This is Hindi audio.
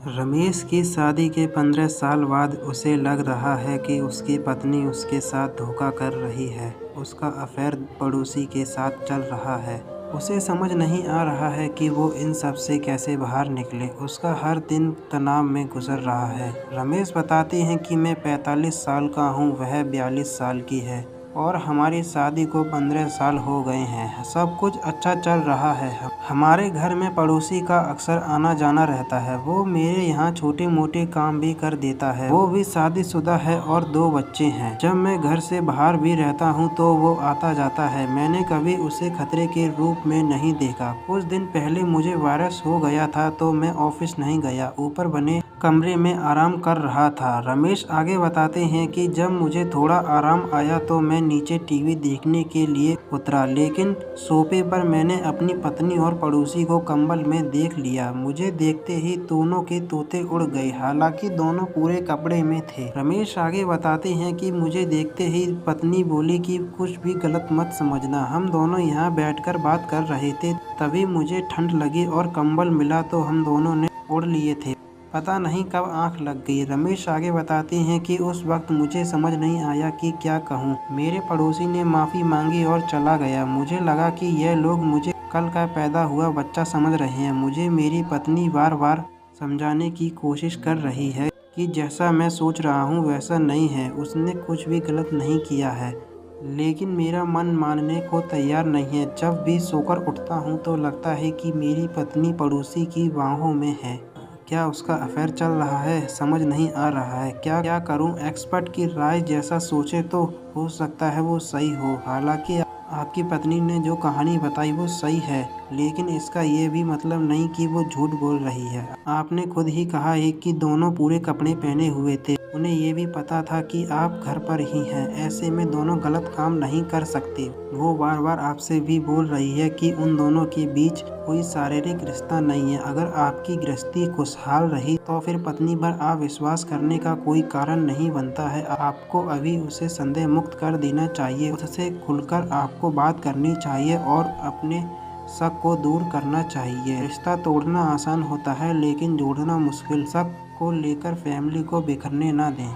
रमेश की शादी के 15 साल बाद उसे लग रहा है कि उसकी पत्नी उसके साथ धोखा कर रही है। उसका अफेयर पड़ोसी के साथ चल रहा है। उसे समझ नहीं आ रहा है कि वो इन सब से कैसे बाहर निकले। उसका हर दिन तनाव में गुजर रहा है। रमेश बताती हैं कि मैं 45 साल का हूँ, वह 42 साल की है और हमारी शादी को 15 साल हो गए हैं। सब कुछ अच्छा चल रहा है। हमारे घर में पड़ोसी का अक्सर आना जाना रहता है। वो मेरे यहाँ छोटे मोटे काम भी कर देता है। वो भी शादीशुदा है और 2 बच्चे हैं। जब मैं घर से बाहर भी रहता हूँ तो वो आता जाता है। मैंने कभी उसे खतरे के रूप में नहीं देखा। कुछ दिन पहले मुझे वायरस हो गया था तो मैं ऑफिस नहीं गया, ऊपर बने कमरे में आराम कर रहा था। रमेश आगे बताते हैं कि जब मुझे थोड़ा आराम आया तो मैं नीचे टीवी देखने के लिए उतरा, लेकिन सोफे पर मैंने अपनी पत्नी और पड़ोसी को कंबल में देख लिया। मुझे देखते ही दोनों के तोते उड़ गए, हालांकि दोनों पूरे कपड़े में थे। रमेश आगे बताते हैं कि मुझे देखते ही पत्नी बोली कि कुछ भी गलत मत समझना। हम दोनों यहाँ बैठकर बात कर रहे थे, तभी मुझे ठंड लगी और कंबल मिला तो हम दोनों ने ओढ़ लिए थे। पता नहीं कब आंख लग गई। रमेश आगे बताते हैं कि उस वक्त मुझे समझ नहीं आया कि क्या कहूँ। मेरे पड़ोसी ने माफ़ी मांगी और चला गया। मुझे लगा कि यह लोग मुझे कल का पैदा हुआ बच्चा समझ रहे हैं। मुझे मेरी पत्नी बार बार समझाने की कोशिश कर रही है कि जैसा मैं सोच रहा हूँ वैसा नहीं है, उसने कुछ भी गलत नहीं किया है, लेकिन मेरा मन मानने को तैयार नहीं है। जब भी सोकर उठता हूँ तो लगता है कि मेरी पत्नी पड़ोसी की बाहों में है। क्या उसका अफेयर चल रहा है, समझ नहीं आ रहा है। क्या करूं? एक्सपर्ट की राय जैसा सोचे तो हो सकता है वो सही हो। हालांकि आपकी पत्नी ने जो कहानी बताई वो सही है, लेकिन इसका ये भी मतलब नहीं कि वो झूठ बोल रही है। आपने खुद ही कहा है कि दोनों पूरे कपड़े पहने हुए थे। उन्हें ये भी पता था कि आप घर पर ही हैं। ऐसे में दोनों गलत काम नहीं कर सकते। वो बार बार आपसे भी बोल रही है कि उन दोनों के बीच कोई शारीरिक रिश्ता नहीं है। अगर आपकी गृहस्थी खुशहाल रही तो फिर पत्नी पर अविश्वास करने का कोई कारण नहीं बनता है। आपको अभी उसे संदेह मुक्त कर देना चाहिए। उससे खुलकर आपको बात करनी चाहिए और अपने शक को दूर करना चाहिए। रिश्ता तोड़ना आसान होता है लेकिन जोड़ना मुश्किल। शक को लेकर फैमिली को बिखरने ना दें।